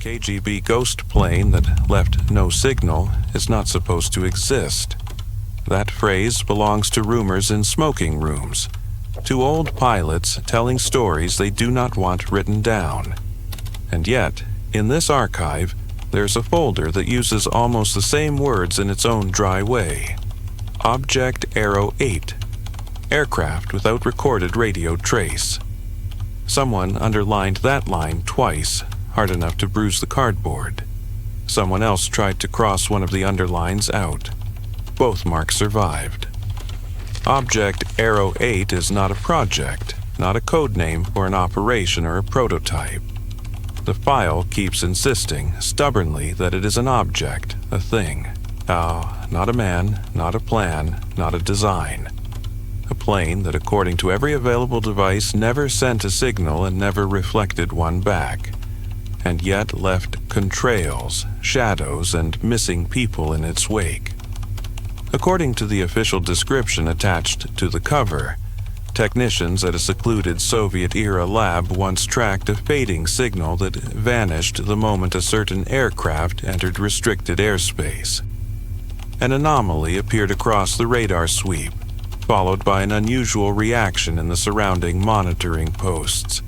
KGB ghost plane that left no signal is not supposed to exist. That phrase belongs to rumors in smoking rooms, to old pilots telling stories they do not want written down. And yet, in this archive, there's a folder that uses almost the same words in its own dry way. Object Arrow 8. Aircraft without recorded radio trace. Someone underlined that line twice, hard enough to bruise the cardboard. Someone else tried to cross one of the underlines out. Both marks survived. Object Arrow 8 is not a project, not a code name for an operation or a prototype. The file keeps insisting, stubbornly, that it is an object, a thing. Not a man, not a plan, not a design. A plane that, according to every available device, never sent a signal and never reflected one back, and yet left contrails, shadows, and missing people in its wake. According to the official description attached to the cover, technicians at a secluded Soviet-era lab once tracked a fading signal that vanished the moment a certain aircraft entered restricted airspace. An anomaly appeared across the radar sweep, followed by an unusual reaction in the surrounding monitoring posts.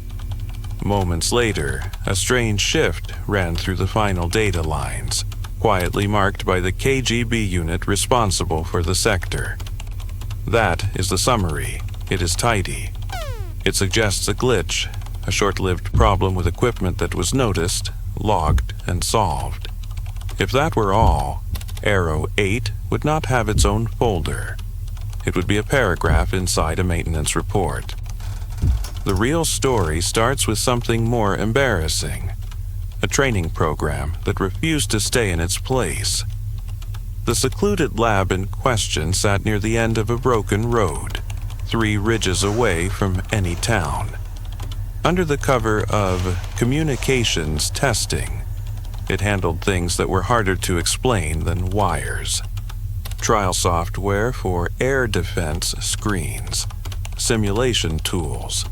Moments later, a strange shift ran through the final data lines, quietly marked by the KGB unit responsible for the sector. That is the summary. It is tidy. It suggests a glitch, a short-lived problem with equipment that was noticed, logged, and solved. If that were all, Arrow 8 would not have its own folder. It would be a paragraph inside a maintenance report. The real story starts with something more embarrassing. A training program that refused to stay in its place. The secluded lab in question sat near the end of a broken road, 3 ridges away from any town. Under the cover of communications testing, it handled things that were harder to explain than wires. Trial software for air defense screens, simulation tools,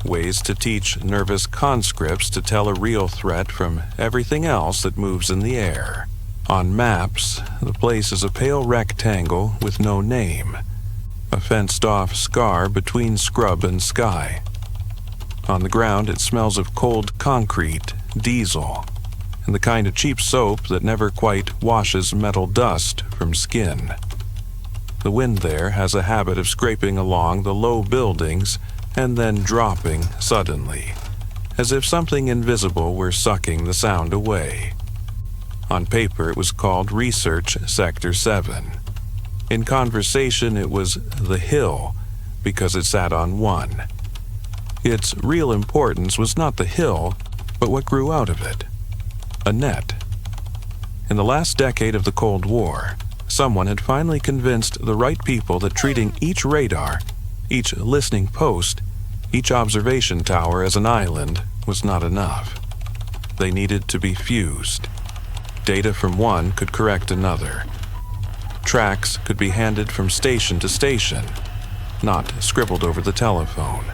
ways to teach nervous conscripts to tell a real threat from everything else that moves in the air. On maps, the place is a pale rectangle with no name, a fenced-off scar between scrub and sky. On the ground, it smells of cold concrete, diesel, and the kind of cheap soap that never quite washes metal dust from skin. The wind there has a habit of scraping along the low buildings and then dropping suddenly, as if something invisible were sucking the sound away. On paper, it was called Research Sector 7. In conversation, it was the Hill, because it sat on one. Its real importance was not the hill, but what grew out of it. A net. In the last decade of the Cold War, someone had finally convinced the right people that treating each radar, each listening post, each observation tower as an island was not enough. They needed to be fused. Data from one could correct another. Tracks could be handed from station to station, not scribbled over the telephone.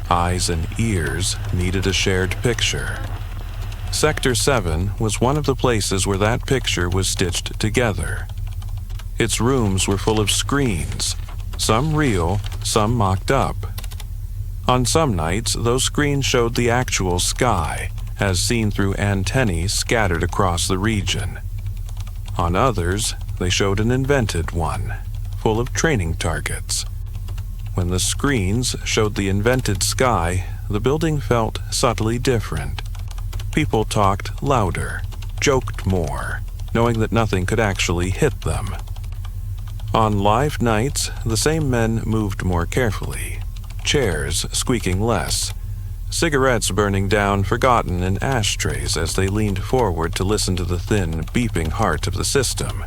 Eyes and ears needed a shared picture. Sector 7 was one of the places where that picture was stitched together. Its rooms were full of screens, some real, some mocked up. On some nights, those screens showed the actual sky, as seen through antennae scattered across the region. On others, they showed an invented one, full of training targets. When the screens showed the invented sky, the building felt subtly different. People talked louder, joked more, knowing that nothing could actually hit them. On live nights, the same men moved more carefully, chairs squeaking less, cigarettes burning down forgotten in ashtrays as they leaned forward to listen to the thin, beeping heart of the system.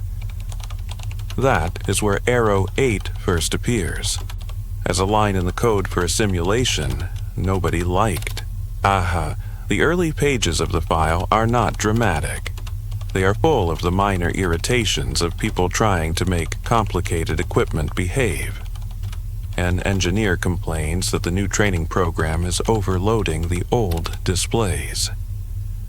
That is where Arrow 8 first appears, as a line in the code for a simulation nobody liked. The early pages of the file are not dramatic. They are full of the minor irritations of people trying to make complicated equipment behave. An engineer complains that the new training program is overloading the old displays.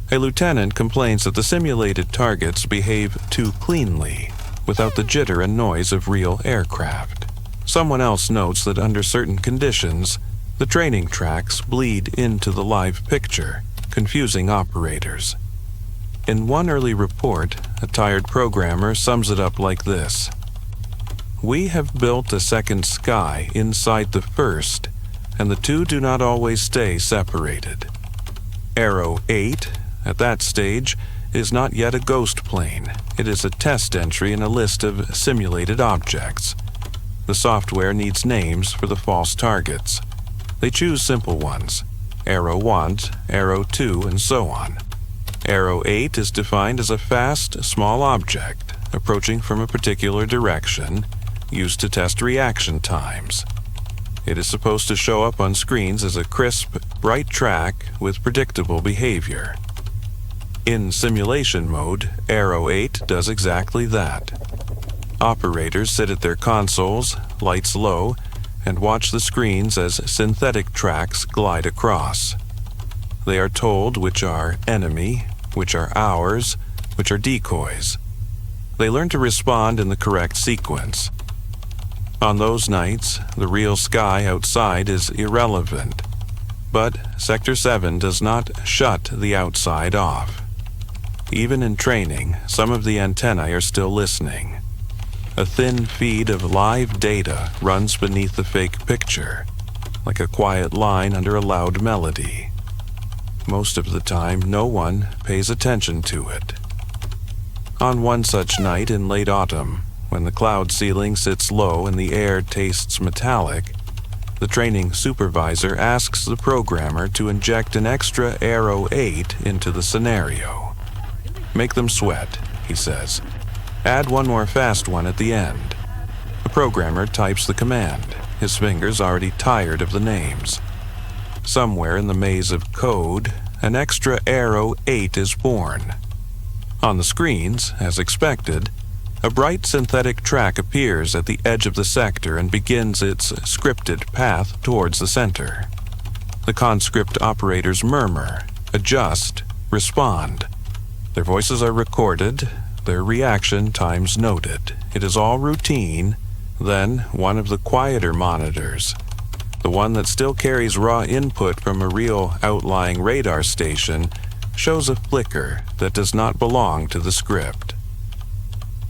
A lieutenant complains that the simulated targets behave too cleanly, without the jitter and noise of real aircraft. Someone else notes that under certain conditions, the training tracks bleed into the live picture, confusing operators. In one early report, a tired programmer sums it up like this: "We have built a second sky inside the first, and the two do not always stay separated. Arrow 8, at that stage, is not yet a ghost plane. It is a test entry in a list of simulated objects. The software needs names for the false targets. They choose simple ones: Arrow 1, Arrow 2, and so on. Arrow 8 is defined as a fast, small object, approaching from a particular direction, used to test reaction times. It is supposed to show up on screens as a crisp, bright track with predictable behavior. In simulation mode, Arrow 8 does exactly that. Operators sit at their consoles, lights low, and watch the screens as synthetic tracks glide across. They are told which are enemy, which are ours, which are decoys. They learn to respond in the correct sequence. On those nights, the real sky outside is irrelevant, but Sector 7 does not shut the outside off. Even in training, some of the antennae are still listening. A thin feed of live data runs beneath the fake picture, like a quiet line under a loud melody. Most of the time, no one pays attention to it. On one such night in late autumn, when the cloud ceiling sits low and the air tastes metallic, the training supervisor asks the programmer to inject an extra Arrow 8 into the scenario. "Make them sweat," he says. "Add one more fast one at the end." The programmer types the command, his fingers already tired of the names. Somewhere in the maze of code, an extra Arrow 8 is born. On the screens, as expected, a bright synthetic track appears at the edge of the sector and begins its scripted path towards the center. The conscript operators murmur, adjust, respond. Their voices are recorded, their reaction times noted. It is all routine. Then one of the quieter monitors, the one that still carries raw input from a real outlying radar station, shows a flicker that does not belong to the script.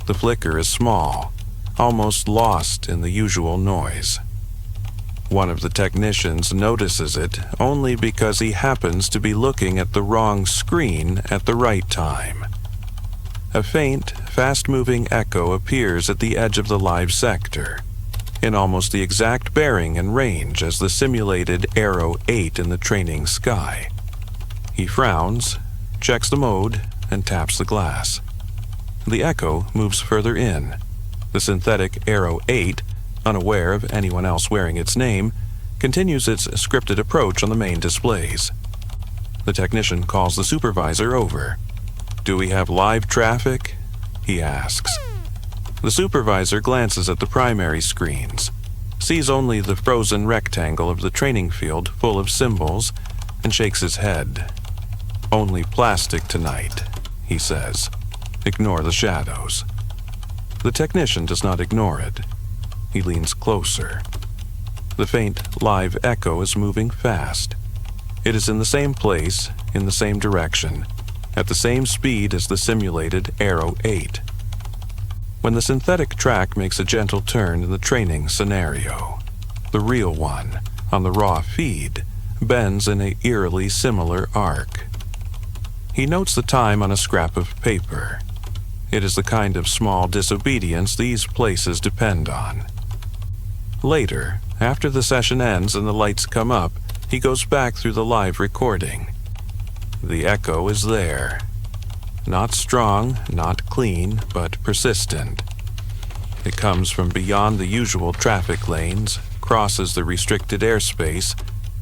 The flicker is small, almost lost in the usual noise. One of the technicians notices it only because he happens to be looking at the wrong screen at the right time. A faint, fast-moving echo appears at the edge of the live sector, in almost the exact bearing and range as the simulated Arrow 8 in the training sky. He frowns, checks the mode, and taps the glass. The echo moves further in. The synthetic Arrow 8, unaware of anyone else wearing its name, continues its scripted approach on the main displays. The technician calls the supervisor over. "Do we have live traffic?" he asks. The supervisor glances at the primary screens, sees only the frozen rectangle of the training field full of symbols, and shakes his head. "Only plastic tonight," he says. "Ignore the shadows." The technician does not ignore it. He leans closer. The faint, live echo is moving fast. It is in the same place, in the same direction, at the same speed as the simulated Arrow 8. When the synthetic track makes a gentle turn in the training scenario, the real one, on the raw feed, bends in an eerily similar arc. He notes the time on a scrap of paper. It is the kind of small disobedience these places depend on. Later, after the session ends and the lights come up, he goes back through the live recording. The echo is there. Not strong, not clean, but persistent. It comes from beyond the usual traffic lanes, crosses the restricted airspace,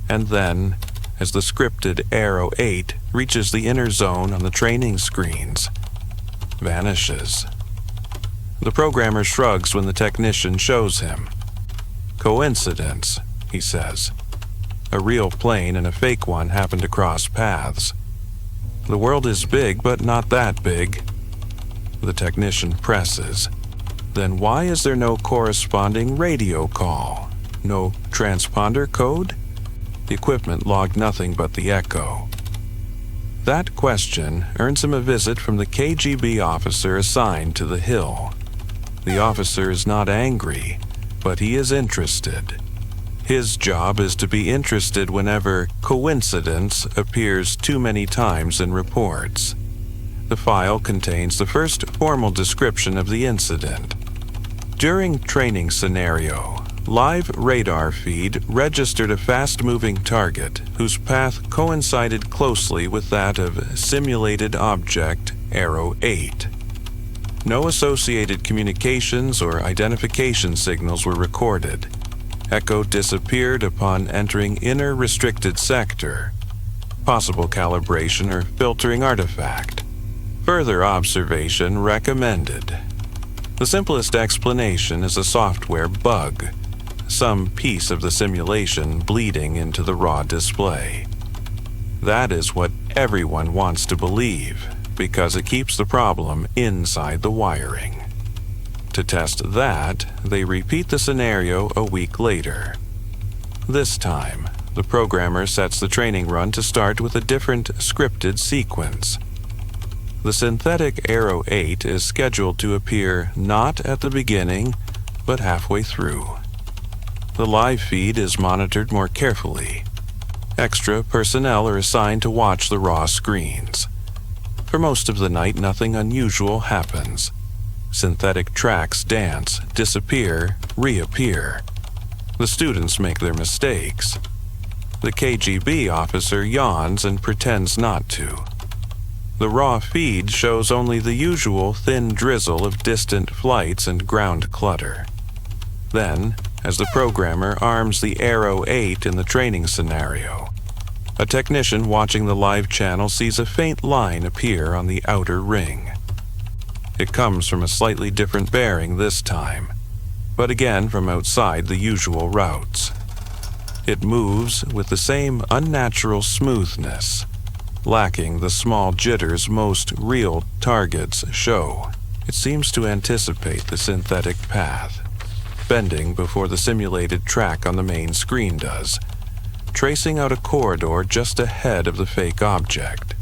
and then, as the scripted Arrow 8 reaches the inner zone on the training screens, vanishes. The programmer shrugs when the technician shows him. "Coincidence," he says. "A real plane and a fake one happen to cross paths." The world is big, but not that big. The technician presses. Then why is there no corresponding radio call? No transponder code? The equipment logged nothing but the echo. That question earns him a visit from the KGB officer assigned to the hill. The officer is not angry, but he is interested. His job is to be interested whenever coincidence appears too many times in reports. The file contains the first formal description of the incident. During training scenario, live radar feed registered a fast-moving target whose path coincided closely with that of simulated object Arrow 8. No associated communications or identification signals were recorded. Echo disappeared upon entering inner restricted sector. Possible calibration or filtering artifact. Further observation recommended. The simplest explanation is a software bug. Some piece of the simulation bleeding into the raw display. That is what everyone wants to believe, because it keeps the problem inside the wiring. To test that, they repeat the scenario a week later. This time, the programmer sets the training run to start with a different scripted sequence. The synthetic Arrow 8 is scheduled to appear not at the beginning, but halfway through. The live feed is monitored more carefully. Extra personnel are assigned to watch the raw screens. For most of the night, nothing unusual happens. Synthetic tracks dance, disappear, reappear. The students make their mistakes. The KGB officer yawns and pretends not to. The raw feed shows only the usual thin drizzle of distant flights and ground clutter. Then, as the programmer arms the Arrow 8 in the training scenario, a technician watching the live channel sees a faint line appear on the outer ring. It comes from a slightly different bearing this time, but again from outside the usual routes. It moves with the same unnatural smoothness, lacking the small jitters most real targets show. It seems to anticipate the synthetic path, bending before the simulated track on the main screen does, tracing out a corridor just ahead of the fake object.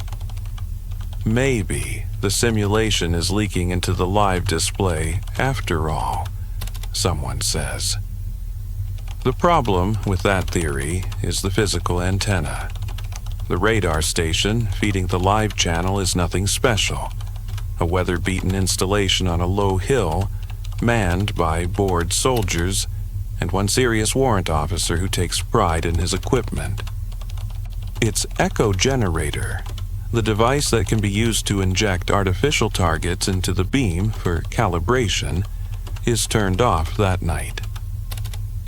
Maybe the simulation is leaking into the live display after all, someone says. The problem with that theory is the physical antenna. The radar station feeding the live channel is nothing special. A weather-beaten installation on a low hill, manned by bored soldiers and one serious warrant officer who takes pride in his equipment. Its echo generator, the device that can be used to inject artificial targets into the beam for calibration, is turned off that night.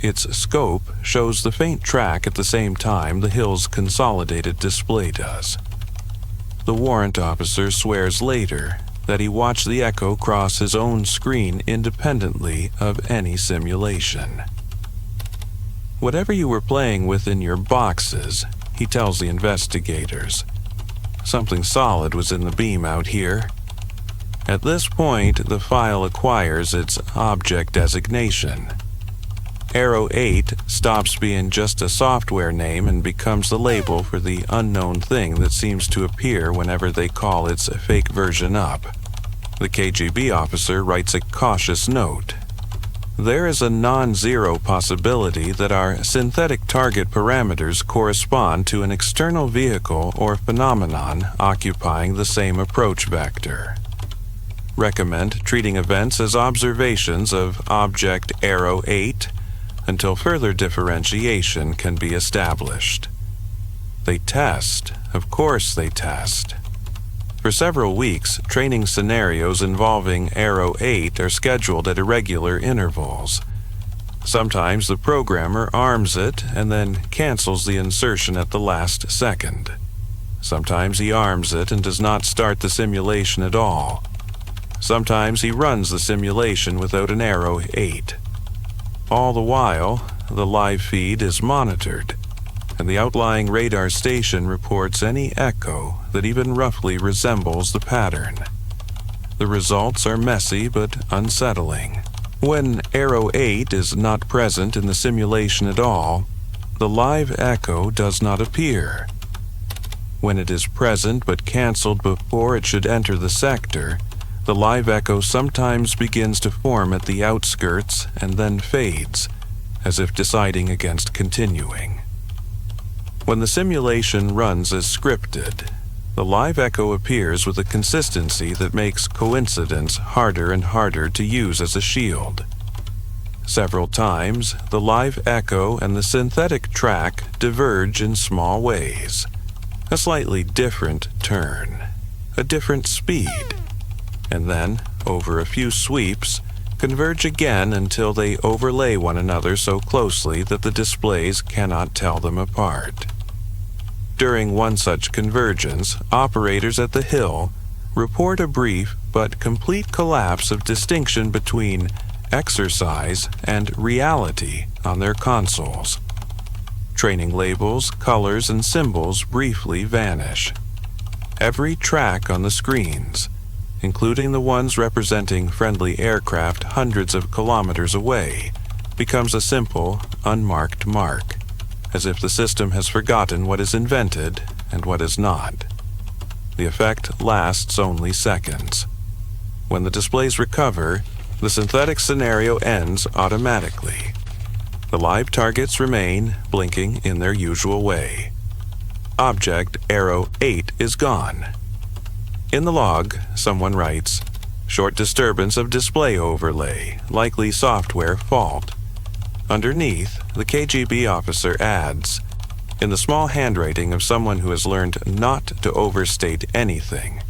Its scope shows the faint track at the same time the hill's consolidated display does. The warrant officer swears later that he watched the echo cross his own screen independently of any simulation. Whatever you were playing with in your boxes, he tells the investigators, something solid was in the beam out here. At this point, the file acquires its object designation. Arrow 8 stops being just a software name and becomes the label for the unknown thing that seems to appear whenever they call its fake version up. The KGB officer writes a cautious note. There is a non-zero possibility that our synthetic target parameters correspond to an external vehicle or phenomenon occupying the same approach vector. Recommend treating events as observations of object Arrow 8 until further differentiation can be established. They test, of course they test. For several weeks, training scenarios involving Arrow 8 are scheduled at irregular intervals. Sometimes the programmer arms it and then cancels the insertion at the last second. Sometimes he arms it and does not start the simulation at all. Sometimes he runs the simulation without an Arrow 8. All the while, the live feed is monitored. and the outlying radar station reports any echo that even roughly resembles the pattern. The results are messy but unsettling. When Arrow 8 is not present in the simulation at all, the live echo does not appear. When it is present but cancelled before it should enter the sector, the live echo sometimes begins to form at the outskirts and then fades, as if deciding against continuing. When the simulation runs as scripted, the live echo appears with a consistency that makes coincidence harder and harder to use as a shield. Several times, the live echo and the synthetic track diverge in small ways. A slightly different turn, a different speed, and then, over a few sweeps, converge again until they overlay one another so closely that the displays cannot tell them apart. During one such convergence, operators at the Hill report a brief but complete collapse of distinction between exercise and reality on their consoles. Training labels, colors, and symbols briefly vanish. Every track on the screens, including the ones representing friendly aircraft hundreds of kilometers away, becomes a simple, unmarked mark, as if the system has forgotten what is invented and what is not. The effect lasts only seconds. When the displays recover, the synthetic scenario ends automatically. The live targets remain blinking in their usual way. Object Arrow 8 is gone. In the log, someone writes, "Short disturbance of display overlay, likely software fault." Underneath, the KGB officer adds, in the small handwriting of someone who has learned not to overstate anything,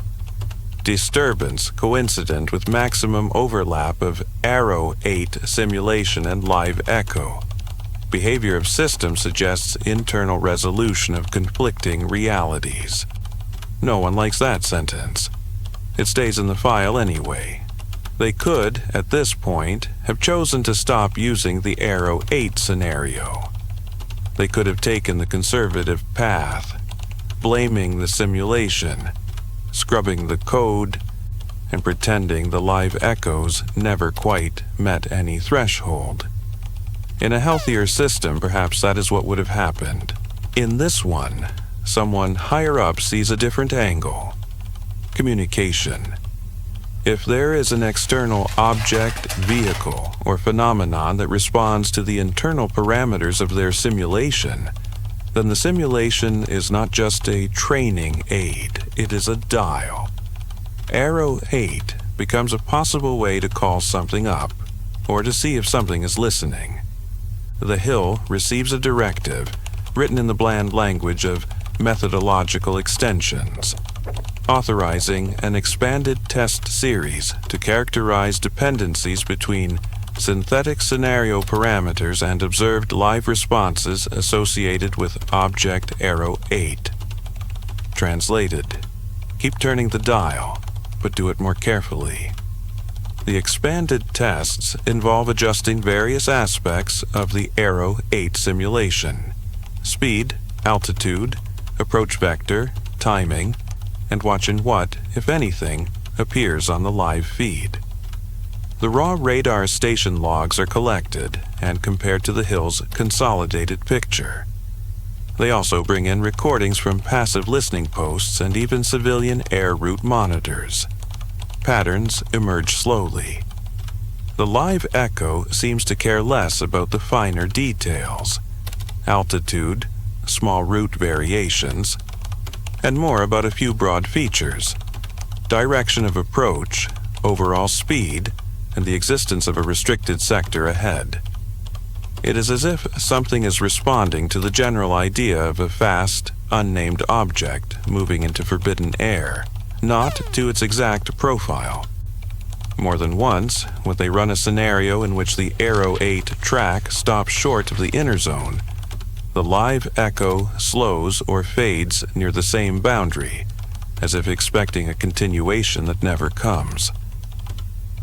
"Disturbance coincident with maximum overlap of Arrow 8 simulation and live echo. Behavior of system suggests internal resolution of conflicting realities." No one likes that sentence. It stays in the file anyway. They could, at this point, have chosen to stop using the Arrow 8 scenario. They could have taken the conservative path, blaming the simulation, scrubbing the code, and pretending the live echoes never quite met any threshold. In a healthier system, perhaps that is what would have happened. In this one, someone higher up sees a different angle. Communication. If there is an external object, vehicle, or phenomenon that responds to the internal parameters of their simulation, then the simulation is not just a training aid, it is a dial. Arrow 8 becomes a possible way to call something up, or to see if something is listening. The Hill receives a directive, written in the bland language of methodological extensions, authorizing an expanded test series to characterize dependencies between synthetic scenario parameters and observed live responses associated with Object Arrow 8. Translated: keep turning the dial, but do it more carefully. The expanded tests involve adjusting various aspects of the Arrow 8 simulation: speed, altitude, approach vector, timing, and watching what, if anything, appears on the live feed. The raw radar station logs are collected and compared to the Hill's consolidated picture. They also bring in recordings from passive listening posts and even civilian air route monitors. Patterns emerge slowly. The live echo seems to care less about the finer details: altitude, small route variations, and more about a few broad features: direction of approach, overall speed, and the existence of a restricted sector ahead. It is as if something is responding to the general idea of a fast, unnamed object moving into forbidden air, not to its exact profile. More than once, when they run a scenario in which the Arrow 8 track stops short of the inner zone, the live echo slows or fades near the same boundary, as if expecting a continuation that never comes.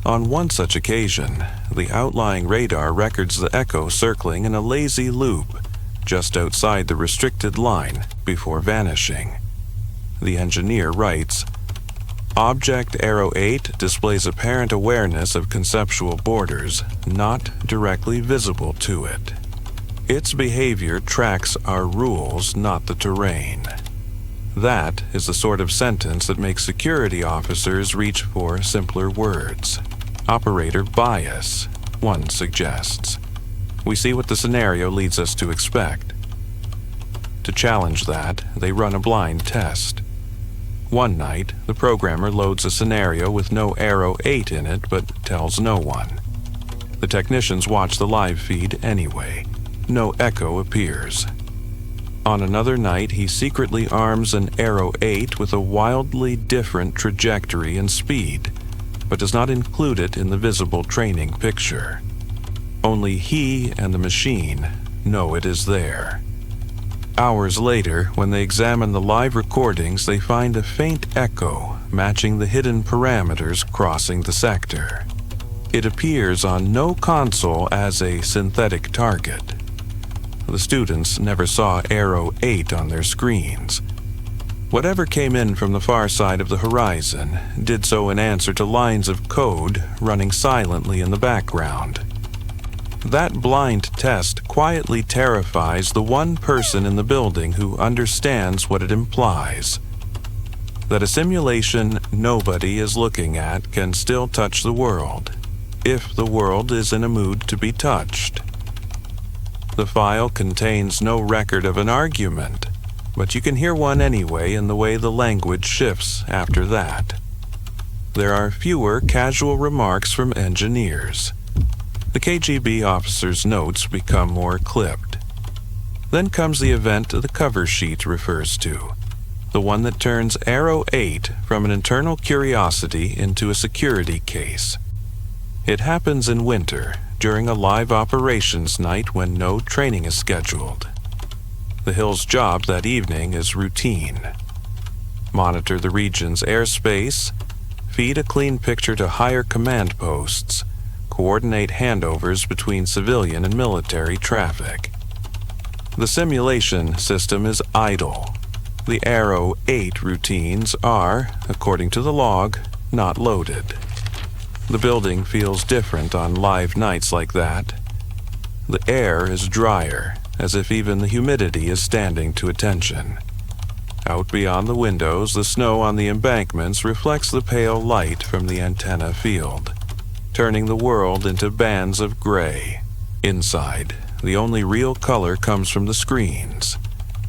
On one such occasion, the outlying radar records the echo circling in a lazy loop, just outside the restricted line before vanishing. The engineer writes, Object Arrow 8 displays apparent awareness of conceptual borders, not directly visible to it. Its behavior tracks our rules, not the terrain. That is the sort of sentence that makes security officers reach for simpler words. Operator bias, one suggests. We see what the scenario leads us to expect. To challenge that, they run a blind test. One night, the programmer loads a scenario with no Arrow 8 in it, but tells no one. The technicians watch the live feed anyway. No echo appears. On another night, he secretly arms an Arrow 8 with a wildly different trajectory and speed, but does not include it in the visible training picture. Only he and the machine know it is there. Hours later, when they examine the live recordings, they find a faint echo matching the hidden parameters crossing the sector. It appears on no console as a synthetic target. The students never saw Arrow 8 on their screens. Whatever came in from the far side of the horizon did so in answer to lines of code running silently in the background. That blind test quietly terrifies the one person in the building who understands what it implies. That a simulation nobody is looking at can still touch the world, if the world is in a mood to be touched. The file contains no record of an argument, but you can hear one anyway in the way the language shifts after that. There are fewer casual remarks from engineers. The KGB officer's notes become more clipped. Then comes the event the cover sheet refers to, the one that turns Arrow 8 from an internal curiosity into a security case. It happens in winter, during a live operations night when no training is scheduled. The Hill's job that evening is routine. Monitor the region's airspace, feed a clean picture to higher command posts, coordinate handovers between civilian and military traffic. The simulation system is idle. The Arrow 8 routines are, according to the log, not loaded. The building feels different on live nights like that. The air is drier, as if even the humidity is standing to attention. Out beyond the windows, the snow on the embankments reflects the pale light from the antenna field, turning the world into bands of gray. Inside, the only real color comes from the screens,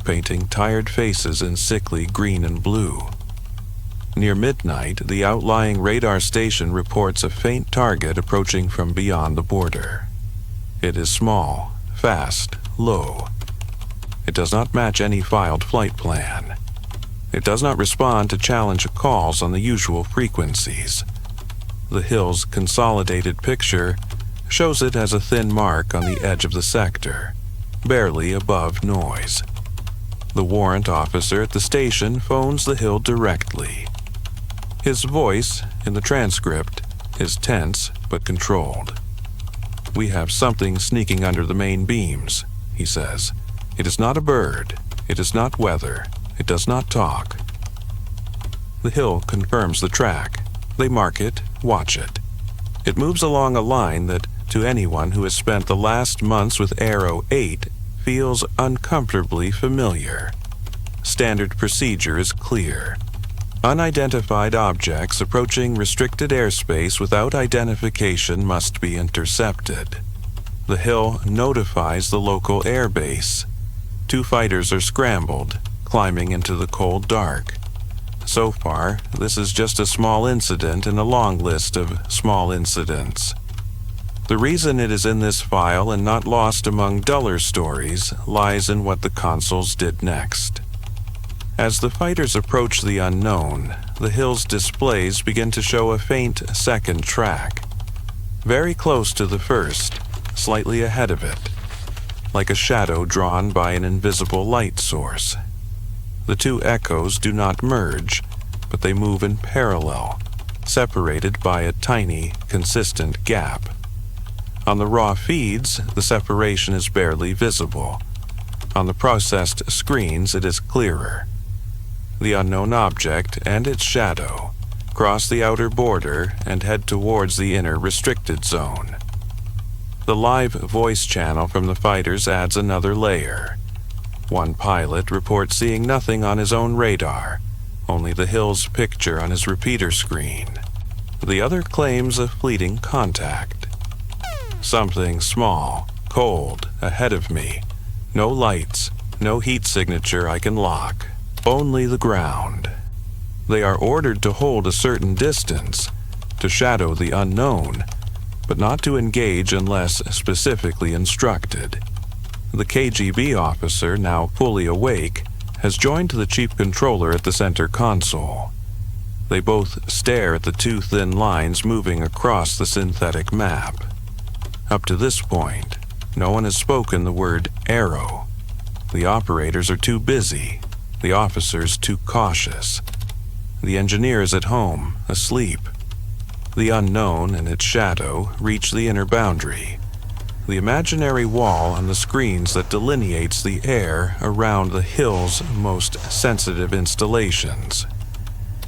painting tired faces in sickly green and blue. Near midnight, the outlying radar station reports a faint target approaching from beyond the border. It is small, fast, low. It does not match any filed flight plan. It does not respond to challenge calls on the usual frequencies. The Hill's consolidated picture shows it as a thin mark on the edge of the sector, barely above noise. The warrant officer at the station phones the Hill directly. His voice, in the transcript, is tense but controlled. "We have something sneaking under the main beams," he says. "It is not a bird. It is not weather. It does not talk." The Hill confirms the track. They mark it, watch it. It moves along a line that, to anyone who has spent the last months with Arrow 8, feels uncomfortably familiar. Standard procedure is clear. Unidentified objects approaching restricted airspace without identification must be intercepted. The Hill notifies the local airbase. 2 fighters are scrambled, climbing into the cold dark. So far, this is just a small incident in a long list of small incidents. The reason it is in this file and not lost among duller stories lies in what the consuls did next. As the fighters approach the unknown, the Hill's displays begin to show a faint second track, very close to the first, slightly ahead of it, like a shadow drawn by an invisible light source. The 2 echoes do not merge, but they move in parallel, separated by a tiny, consistent gap. On the raw feeds, the separation is barely visible. On the processed screens, it is clearer. The unknown object and its shadow cross the outer border and head towards the inner restricted zone. The live voice channel from the fighters adds another layer. One pilot reports seeing nothing on his own radar, only the hill's picture on his repeater screen. The other claims a fleeting contact. Something small, cold, ahead of me. No lights, no heat signature I can lock. Only the ground. They are ordered to hold a certain distance, to shadow the unknown, but not to engage unless specifically instructed. The KGB officer, now fully awake, has joined the chief controller at the center console. They both stare at the two thin lines moving across the synthetic map. Up to this point, no one has spoken the word arrow. The operators are too busy, the officers too cautious. The engineers at home, asleep. The unknown and its shadow reach the inner boundary, the imaginary wall on the screens that delineates the air around the hill's most sensitive installations.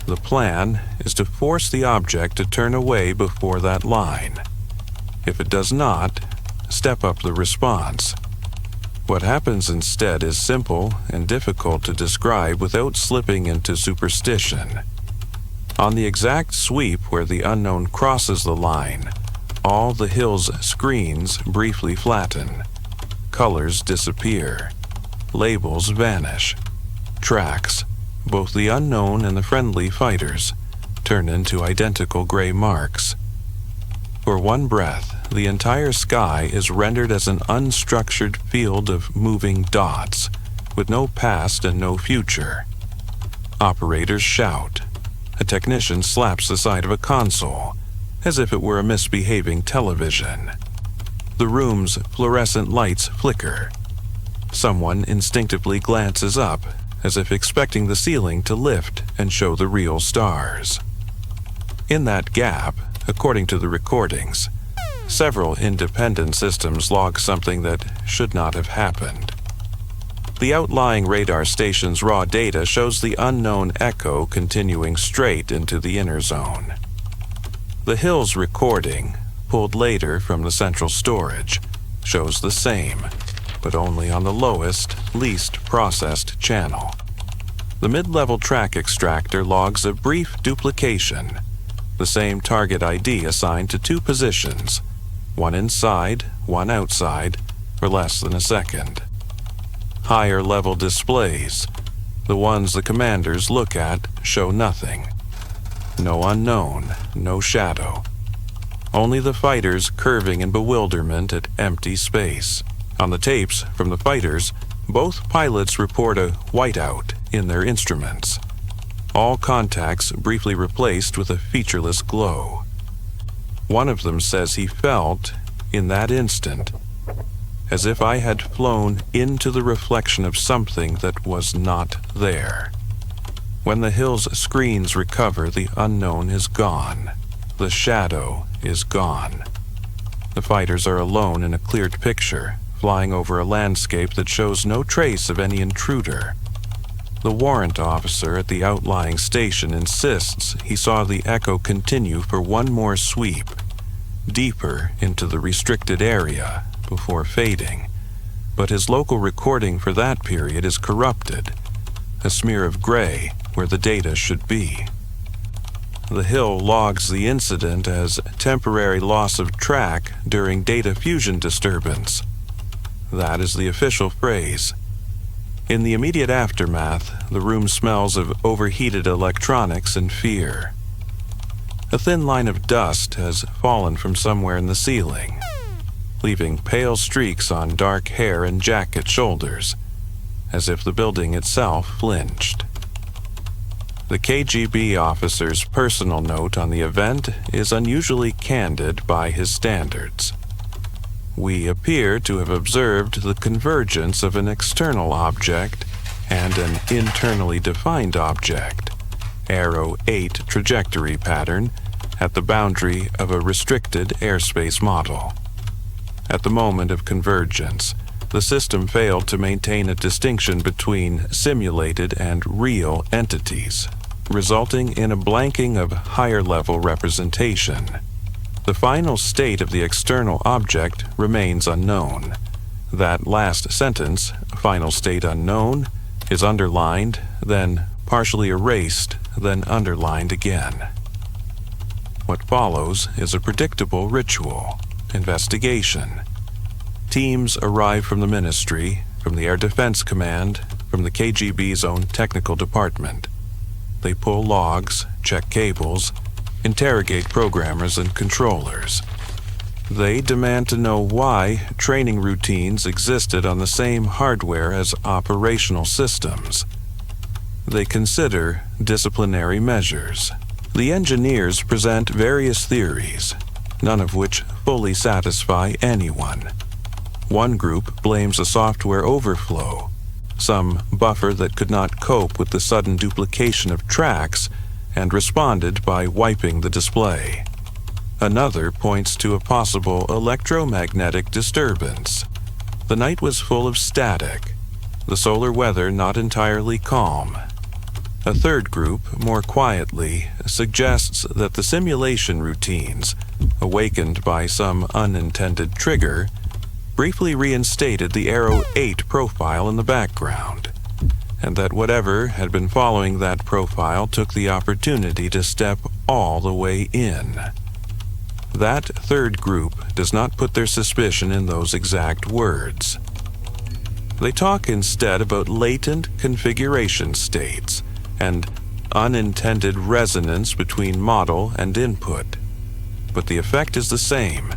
The plan is to force the object to turn away before that line. If it does not, step up the response. What happens instead is simple and difficult to describe without slipping into superstition. On the exact sweep where the unknown crosses the line, all the hill's screens briefly flatten. Colors disappear. Labels vanish. Tracks, both the unknown and the friendly fighters, turn into identical gray marks. For one breath, the entire sky is rendered as an unstructured field of moving dots, with no past and no future. Operators shout. A technician slaps the side of a console, as if it were a misbehaving television. The room's fluorescent lights flicker. Someone instinctively glances up, as if expecting the ceiling to lift and show the real stars. In that gap, according to the recordings, several independent systems log something that should not have happened. The outlying radar station's raw data shows the unknown echo continuing straight into the inner zone. The hill's recording, pulled later from the central storage, shows the same, but only on the lowest, least processed channel. The mid-level track extractor logs a brief duplication, the same target ID assigned to two positions, one inside, one outside, for less than a second. Higher level displays, the ones the commanders look at, show nothing. No unknown, no shadow. Only the fighters curving in bewilderment at empty space. On the tapes from the fighters, both pilots report a whiteout in their instruments. All contacts briefly replaced with a featureless glow. One of them says he felt, in that instant, as if I had flown into the reflection of something that was not there. When the hill's screens recover, the unknown is gone. The shadow is gone. The fighters are alone in a cleared picture, flying over a landscape that shows no trace of any intruder. The warrant officer at the outlying station insists he saw the echo continue for one more sweep, deeper into the restricted area, before fading. But his local recording for that period is corrupted, a smear of gray where the data should be. The hill logs the incident as temporary loss of track during data fusion disturbance. That is the official phrase. In the immediate aftermath, the room smells of overheated electronics and fear. A thin line of dust has fallen from somewhere in the ceiling, leaving pale streaks on dark hair and jacket shoulders, as if the building itself flinched. The KGB officer's personal note on the event is unusually candid by his standards. We appear to have observed the convergence of an external object and an internally defined object, Arrow 8 trajectory pattern, at the boundary of a restricted airspace model. At the moment of convergence, The system failed to maintain a distinction between simulated and real entities, resulting in a blanking of higher-level representation. The final state of the external object remains unknown. That last sentence, final state unknown, is underlined, then partially erased, then underlined again. What follows is a predictable ritual: investigation. Teams arrive from the Ministry, from the Air Defense Command, from the KGB's own technical department. They pull logs, check cables, interrogate programmers and controllers. They demand to know why training routines existed on the same hardware as operational systems. They consider disciplinary measures. The engineers present various theories, none of which fully satisfy anyone. One group blames a software overflow, some buffer that could not cope with the sudden duplication of tracks and responded by wiping the display. Another points to a possible electromagnetic disturbance. The night was full of static, the solar weather not entirely calm. A third group, more quietly, suggests that the simulation routines, awakened by some unintended trigger, briefly reinstated the Aero 8 profile in the background, and that whatever had been following that profile took the opportunity to step all the way in. That third group does not put their suspicion in those exact words. They talk instead about latent configuration states and unintended resonance between model and input. But the effect is the same.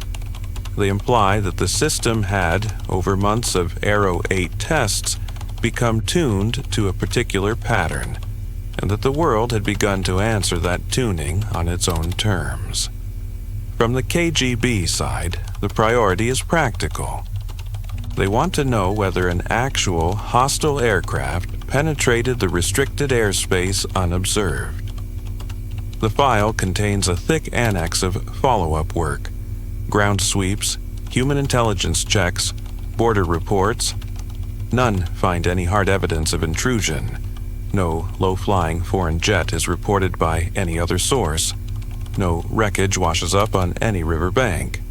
They imply that the system had, over months of Aero 8 tests, become tuned to a particular pattern, and that the world had begun to answer that tuning on its own terms. From the KGB side, the priority is practical. They want to know whether an actual hostile aircraft penetrated the restricted airspace unobserved. The file contains a thick annex of follow-up work, ground sweeps, human intelligence checks, border reports. None find any hard evidence of intrusion. No low-flying foreign jet is reported by any other source. No wreckage washes up on any riverbank.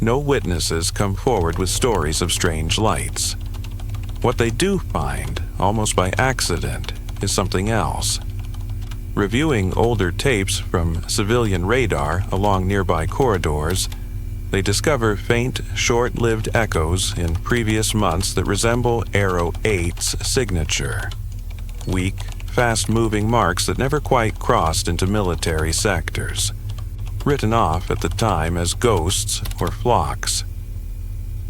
No witnesses come forward with stories of strange lights. What they do find, almost by accident, is something else. Reviewing older tapes from civilian radar along nearby corridors, they discover faint, short-lived echoes in previous months that resemble Aero 8's signature. Weak, fast-moving marks that never quite crossed into military sectors, written off at the time as ghosts or flocks.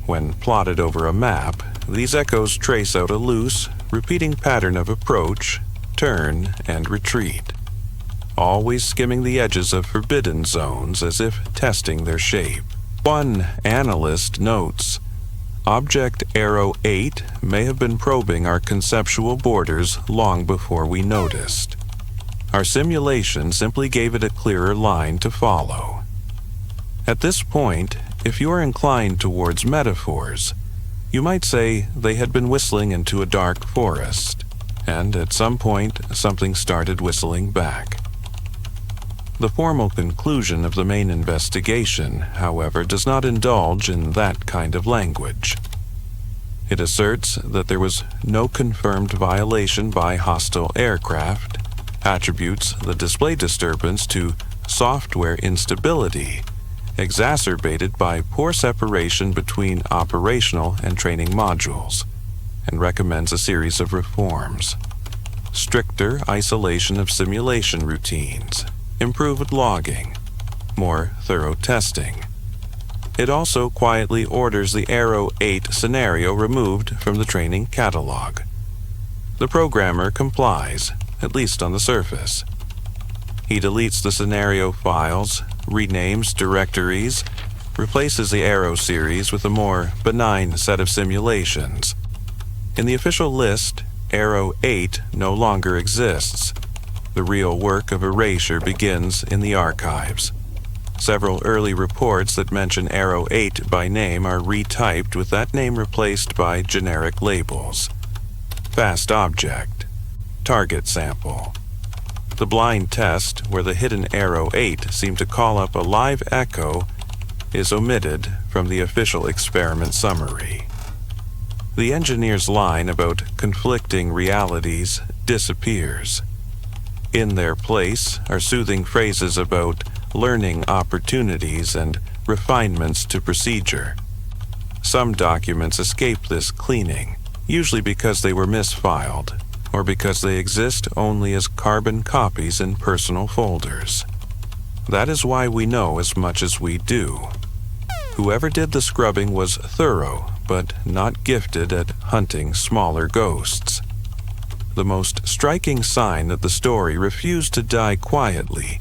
When plotted over a map, these echoes trace out a loose, repeating pattern of approach, turn, and retreat, always skimming the edges of forbidden zones as if testing their shape. One analyst notes, Object Aero 8 may have been probing our conceptual borders long before we noticed. Our simulation simply gave it a clearer line to follow. At this point, if you are inclined towards metaphors, you might say they had been whistling into a dark forest, and at some point something started whistling back. The formal conclusion of the main investigation, however, does not indulge in that kind of language. It asserts that there was no confirmed violation by hostile aircraft, attributes the display disturbance to software instability, exacerbated by poor separation between operational and training modules, and recommends a series of reforms. Stricter isolation of simulation routines, improved logging, more thorough testing. It also quietly orders the Aero 8 scenario removed from the training catalog. The programmer complies, at least on the surface. He deletes the scenario files, renames directories, replaces the Aero series with a more benign set of simulations. In the official list, Aero 8 no longer exists. The real work of erasure begins in the archives. Several early reports that mention Arrow 8 by name are retyped with that name replaced by generic labels. Fast object. Target sample. The blind test, where the hidden Arrow 8 seemed to call up a live echo, is omitted from the official experiment summary. The engineer's line about conflicting realities disappears. In their place are soothing phrases about learning opportunities and refinements to procedure. Some documents escape this cleaning, usually because they were misfiled, or because they exist only as carbon copies in personal folders. That is why we know as much as we do. Whoever did the scrubbing was thorough, but not gifted at hunting smaller ghosts. The most striking sign that the story refused to die quietly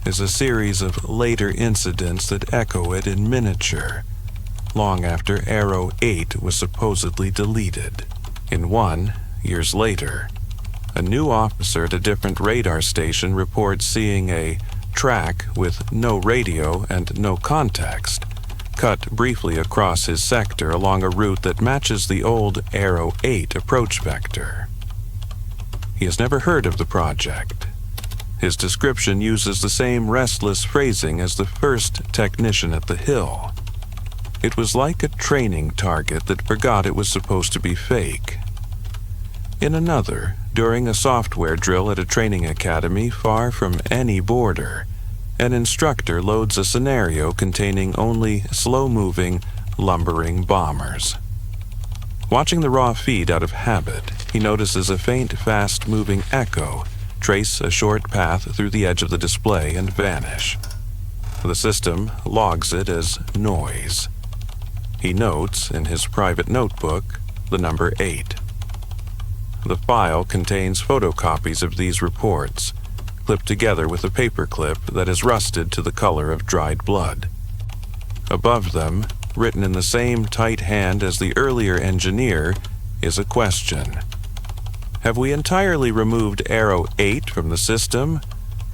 is a series of later incidents that echo it in miniature, long after Arrow 8 was supposedly deleted. In one, years later, a new officer at a different radar station reports seeing a track with no radio and no context, cut briefly across his sector along a route that matches the old Arrow 8 approach vector. He has never heard of the project. His description uses the same restless phrasing as the first technician at the hill. It was like a training target that forgot it was supposed to be fake. In another, during a software drill at a training academy far from any border, an instructor loads a scenario containing only slow-moving, lumbering bombers. Watching the raw feed out of habit, he notices a faint, fast-moving echo trace a short path through the edge of the display and vanish. The system logs it as noise. He notes, in his private notebook, the number 8. The file contains photocopies of these reports, clipped together with a paperclip that is rusted to the color of dried blood. Above them, written in the same tight hand as the earlier engineer, is a question. Have we entirely removed Arrow 8 from the system,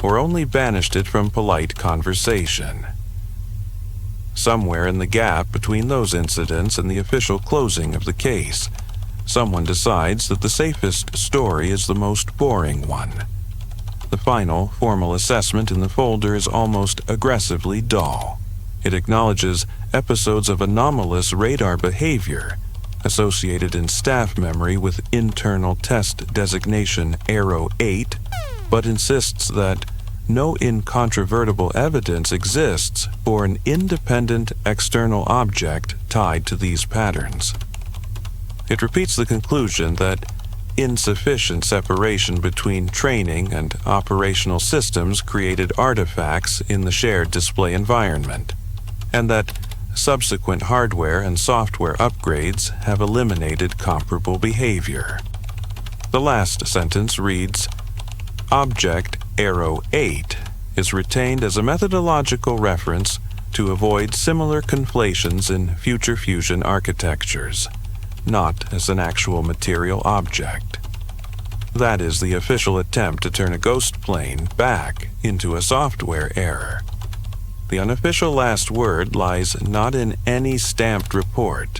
or only banished it from polite conversation? Somewhere in the gap between those incidents and the official closing of the case, someone decides that the safest story is the most boring one. The final, formal assessment in the folder is almost aggressively dull. It acknowledges episodes of anomalous radar behavior associated in staff memory with internal test designation Arrow 8, but insists that no incontrovertible evidence exists for an independent external object tied to these patterns. It repeats the conclusion that insufficient separation between training and operational systems created artifacts in the shared display environment, and that subsequent hardware and software upgrades have eliminated comparable behavior. The last sentence reads, Object Arrow 8 is retained as a methodological reference to avoid similar conflations in future fusion architectures, not as an actual material object. That is the official attempt to turn a ghost plane back into a software error. The unofficial last word lies not in any stamped report,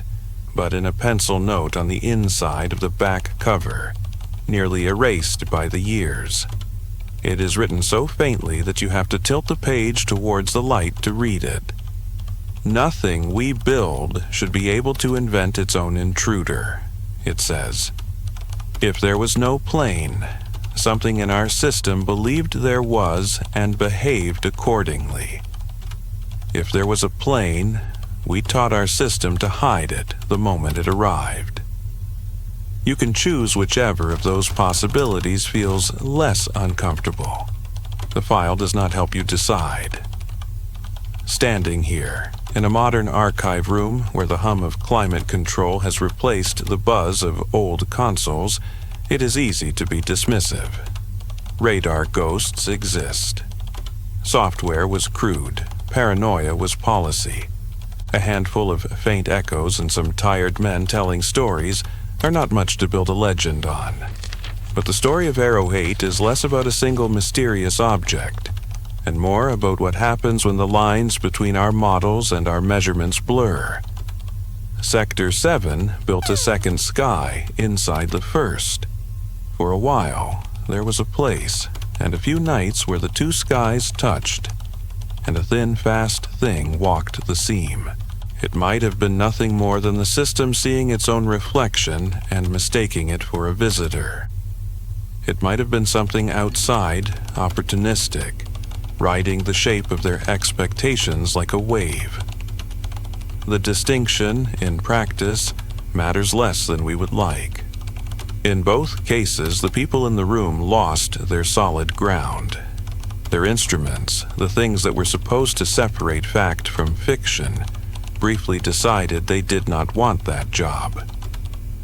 but in a pencil note on the inside of the back cover, nearly erased by the years. It is written so faintly that you have to tilt the page towards the light to read it. Nothing we build should be able to invent its own intruder, it says. If there was no plane, something in our system believed there was and behaved accordingly. If there was a plane, we taught our system to hide it the moment it arrived. You can choose whichever of those possibilities feels less uncomfortable. The file does not help you decide. Standing here, in a modern archive room where the hum of climate control has replaced the buzz of old consoles, it is easy to be dismissive. Radar ghosts exist. Software was crude. Paranoia was policy. A handful of faint echoes and some tired men telling stories are not much to build a legend on. But the story of Arrow 8 is less about a single mysterious object and more about what happens when the lines between our models and our measurements blur. Sector 7 built a second sky inside the first. For a while, there was a place and a few nights where the two skies touched, and a thin, fast thing walked the seam. It might have been nothing more than the system seeing its own reflection and mistaking it for a visitor. It might have been something outside, opportunistic, riding the shape of their expectations like a wave. The distinction, in practice, matters less than we would like. In both cases, the people in the room lost their solid ground. Their instruments, the things that were supposed to separate fact from fiction, briefly decided they did not want that job.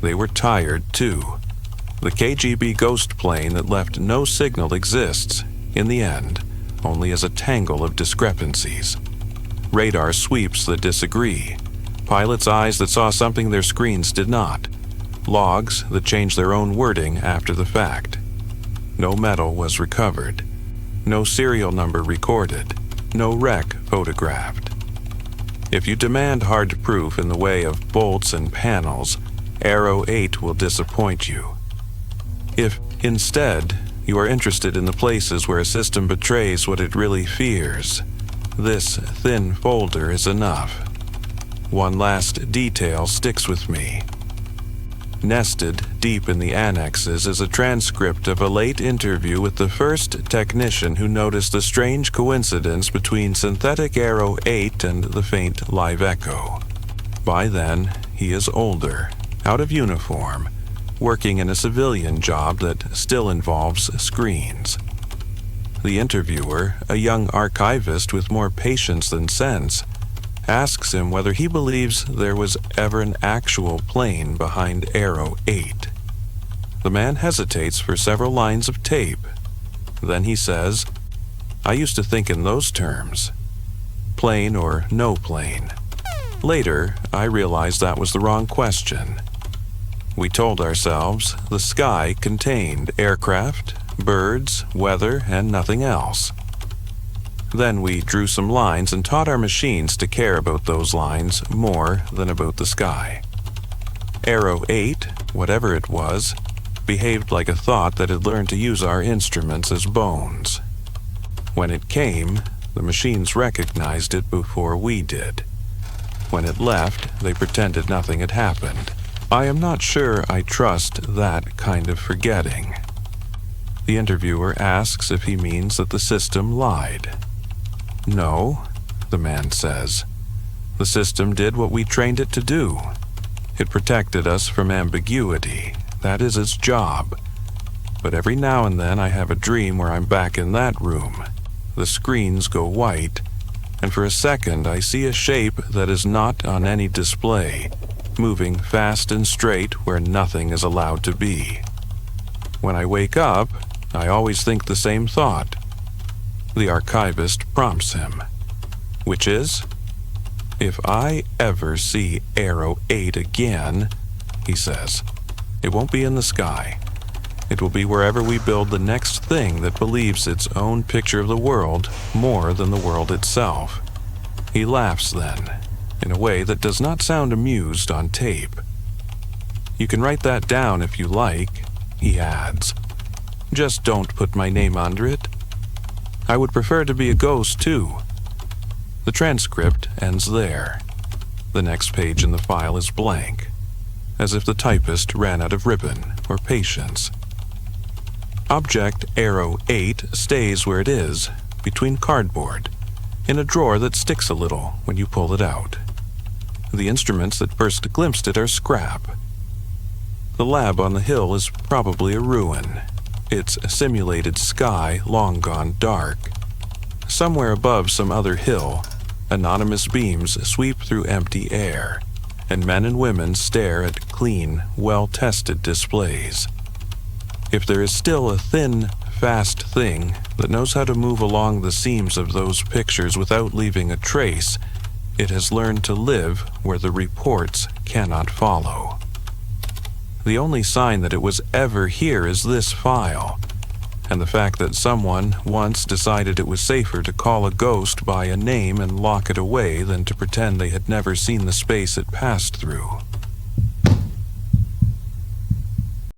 They were tired, too. The KGB ghost plane that left no signal exists, in the end, only as a tangle of discrepancies. Radar sweeps that disagree. Pilots' eyes that saw something their screens did not. Logs that changed their own wording after the fact. No metal was recovered. No serial number recorded. No wreck photographed. If you demand hard proof in the way of bolts and panels, Arrow 8 will disappoint you. If, instead, you are interested in the places where a system betrays what it really fears, this thin folder is enough. One last detail sticks with me. Nested deep in the annexes is a transcript of a late interview with the first technician who noticed the strange coincidence between synthetic Arrow 8 and the faint live echo. By then, he is older, out of uniform, working in a civilian job that still involves screens. The interviewer, a young archivist with more patience than sense, asks him whether he believes there was ever an actual plane behind Arrow 8. The man hesitates for several lines of tape. Then he says, "I used to think in those terms. Plane or no plane." Later, I realized that was the wrong question. We told ourselves the sky contained aircraft, birds, weather, and nothing else. Then we drew some lines and taught our machines to care about those lines more than about the sky. Arrow 8, whatever it was, behaved like a thought that had learned to use our instruments as bones. When it came, the machines recognized it before we did. When it left, they pretended nothing had happened. I am not sure I trust that kind of forgetting. The interviewer asks if he means that the system lied. "No," the man says. "The system did what we trained it to do. It protected us from ambiguity. That is its job. But every now and then I have a dream where I'm back in that room. The screens go white, and for a second I see a shape that is not on any display, moving fast and straight where nothing is allowed to be. When I wake up, I always think the same thought." The archivist prompts him, which is, "If I ever see Arrow 8 again," he says, "it won't be in the sky. It will be wherever we build the next thing that believes its own picture of the world more than the world itself." He laughs then, in a way that does not sound amused on tape. "You can write that down if you like," he adds. "Just don't put my name under it. I would prefer to be a ghost, too." The transcript ends there. The next page in the file is blank, as if the typist ran out of ribbon or patience. Object Arrow 8 stays where it is, between cardboard, in a drawer that sticks a little when you pull it out. The instruments that first glimpsed it are scrap. The lab on the hill is probably a ruin, its simulated sky long gone dark. Somewhere above some other hill, anonymous beams sweep through empty air, and men and women stare at clean, well-tested displays. If there is still a thin, fast thing that knows how to move along the seams of those pictures without leaving a trace, it has learned to live where the reports cannot follow. The only sign that it was ever here is this file, and the fact that someone once decided it was safer to call a ghost by a name and lock it away than to pretend they had never seen the space it passed through.